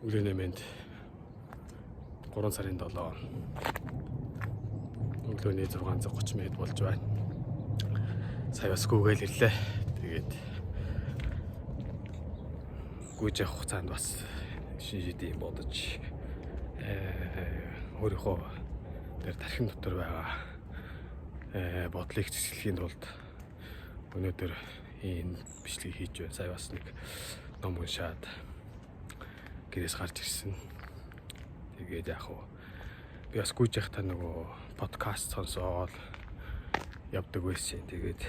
Өглөөний мэнд 3 сарын 7 өглөөний 6:30 минут болж байна. Сая бас гүүгээл ирлээ. Тэгээд гүйж явах хугацаанд бас шийдэм бодож өөрийнхөө тэр тархин дотор байгаа бодлыг цэцлэхийн тулд өнөөдөр энэ бичлэгийг хийж байна. Сая бас нэг ном уншаад гэрээс гарч ирсэн. Тэгээд яг хуу би бас гүйж явахдаа нөгөө подкаст сонсоод явдаг байсан. Тэгээд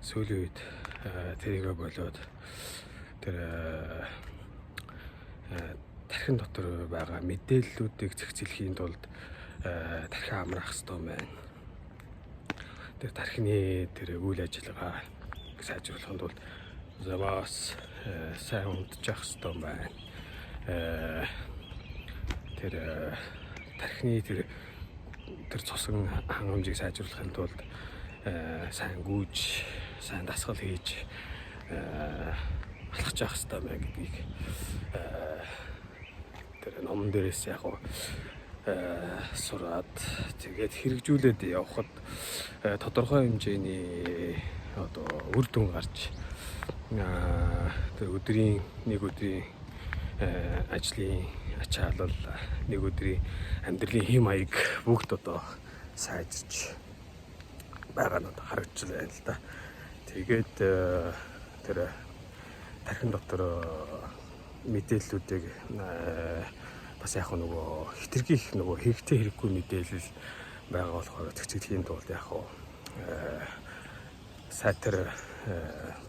сүүлийн үед тэрийгэ болоод тэр тархин дотор байгаа мэдээллүүдийг зохицуулахын тулд тархиа амраах хэрэгтэй байна. Тэр тархины тэр үйл ажиллагаа сайжруулахын тулд заваас сайн унтчих хэрэгтэй байна. Тэр тархины тэр цусан хангамжийг сайжруулахын тулд сайн гүйж, сайн дасгал хийж алхаж явах хэрэгтэй байна гэдгийг тэр номон дээрээс яг сураад тэгээд хэрэгжүүлээд явхад тодорхой хэмжээний одоо үр дүн гарч тэр нэг өдрийн ажлын ачаалал, нэг өдрийн амьдралын хэм маяг бүгд одоо сайжирч байгаа нь харагдж байна л да. Тэгээд тэр тархин дотор мэдээллүүдийг бас яг нөгөө хитргийх нөгөө хэрэгтэй хэрэггүй мэдээлэл байгаа болохоор цэцгэлийн тулд яг сайтар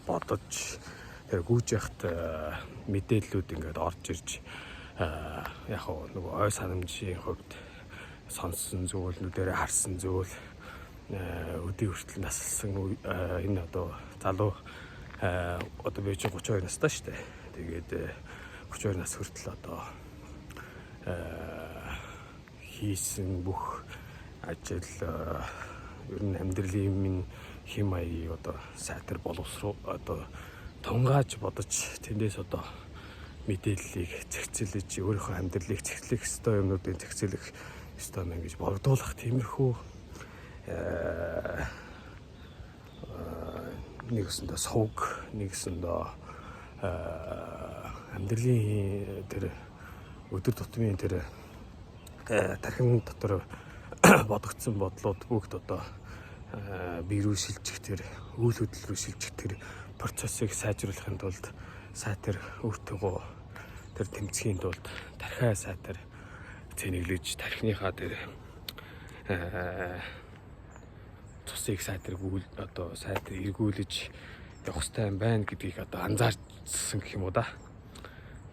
бодож тэр гүйж яхад мэдээллүүд ингээд орж ирж яг нөгөө ой санамжийн хувьд сонссон зүйл, нүдэрээ харсан зүйл, өдий хүртэл насалсан энэ одоо залуу одоо би чинь 32 настай шүү дээ. Тэгээд 32 нас хүртэл одоо хийсэн бүх ажил ер нь амьдралын минь хэм маягийг одоо сайтар боловсруу одоо тунгааж бодож тэндээс одоо мэдээллийг зохицуулж өөрийнхөө амьдралыг зохицуулах ёстой юмнуудыг зохицуулах ёстой мэн гэж богдуулах тиймэрхүү нэгсэндээ сувг, нэгсэндээ амьдралын тэр өдөр тутмын тэр тархин дотор бодогдсон бодлууд бүгд одоо бие рүү шилжих тэр үйл хөдлөл рүү шилжих тэр процессыг сайжруулахын тулд сайтар өөртөө тэр тэмцэхийн тулд тархиа сайтар цэнэглэж тархиныхаа тэр цусыг сайтар одоо сайтар эргүүлж явах хэрэгтэй юм байна гэдгийг одоо анзаарсан гэх юм уу да.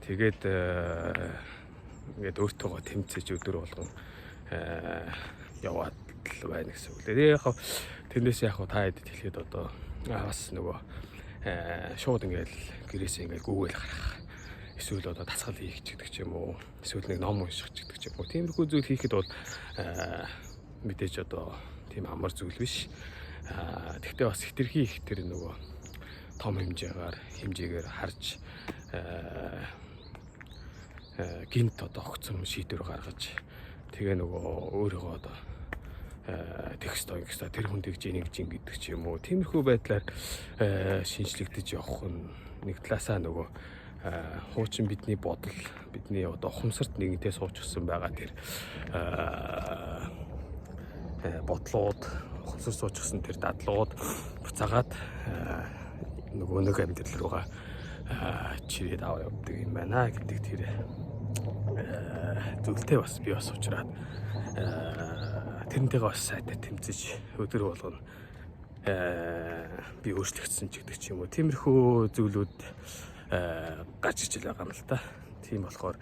Тэгээд ингээд өөртөө тэмцэж өдөр болгон яваад байна гэсэн үг. Тэгээд яг тэрнээс яг та хэдэд хэлэхэд одоо бас нөгөө шууд ингээл гэрээсээ ингээл гүүгээл гарах, эсвэл одоо дасгал хийх гэдэг ч юм уу, эсвэл нэг ном унших гэдэг ч юм уу. Тиймэрхүү зүйл хийхэд бол мэдээж одоо тийм амар зүйл биш. Тэгтээ бас хитрхи их тэр нөгөө том хэмжээгээр харж гинт одоо огцом шийдвэр гаргаж тэгээ нөгөө өөрийгөө одоо текст онгоста тэр хүндийг жинэг гэдэг ч юм уу. Тиймэрхүү байдлаар шинжлэгдэж явах нь нэг талаасаа нөгөө хуучин бидний бодол, бидний одоо ухамсарт нэгэнтээ суучихсан байгаа тэр бодлууд, ухамсар суучихсан тэр дадлууд буцаагаад нөгөө нэг амьдрал руугаа чирээд аваа явдаг юм байна гэдэг тэр зүйлтэй бас би бас уучраад тэрнтэйгээ бас сайтар тэмцэж өдөр болгоно би өөрчлөгдсөн ч гэдэг ч юм уу. Тиймэрхүү зүйлүүд гарч иж байгаа юм л та. Тийм болохоор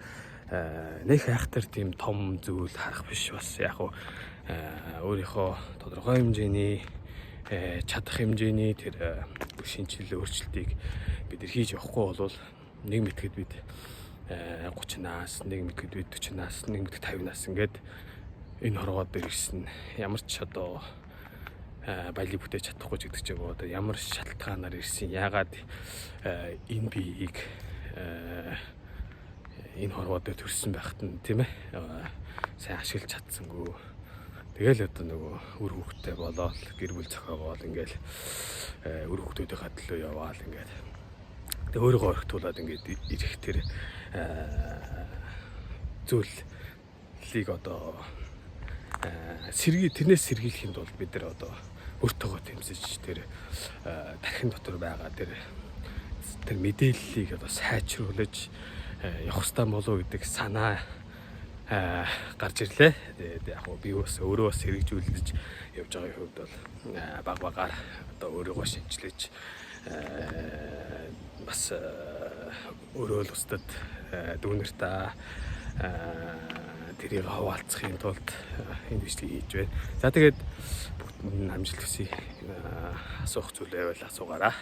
нэг айхтар тийм том зүйл харах биш бас яг өөрийнхөө тодорхой хэмжээний чадах хэмжээний тэр шинжилгээ өөрчлөлтийг бид хийж явахгүй бол нэг мэтгэд бид 30-наас, нэг мэтгэд бид 40-наас, нэг мэтгэд 50-наас ингээд энэ хорвоод ирсэн ямар ч одоо баялаг бүтээж чадахгүй гэдэг чинь одоо ямар шалтгаанаар ирсэн, яагаад энэ биеийг энэ хорвоо дээр төрсэн байхад нь тийм ээ сайн ашиглаж чадсангүй. Тэгэл одоо нөгөө үр хөвгтэй болоод гэр бүл зохиогоол ингээл үр хөвгтүүдийнхээ төлөө яваал ингээд тэг өөрийгөө орхитуулаад ингээд ирэх тэр зүйлийг одоо тэрнээс сэргийлэхэд бол бид нар одоо өөртөөгөө тэмцэж тэр тархин дотор байгаа тэр мэдээллийг одоо сайжруулж явах хэрэгтэй болов гэдэг санаа гарч ирлээ. Тэгээд яг би бас өөрөө бас хэрэгжүүлж явж байгаа хувьд бол баг багаар одоо өөрийгөө шинжилж бас өөрөө л устдад дүүнэртээ тэрийг хаваалцахын тулд энэ бичлэгийг хийж байна. За тэгээд бүгд амжилт хүсье. Асуух зүйл байвал асуугаарай.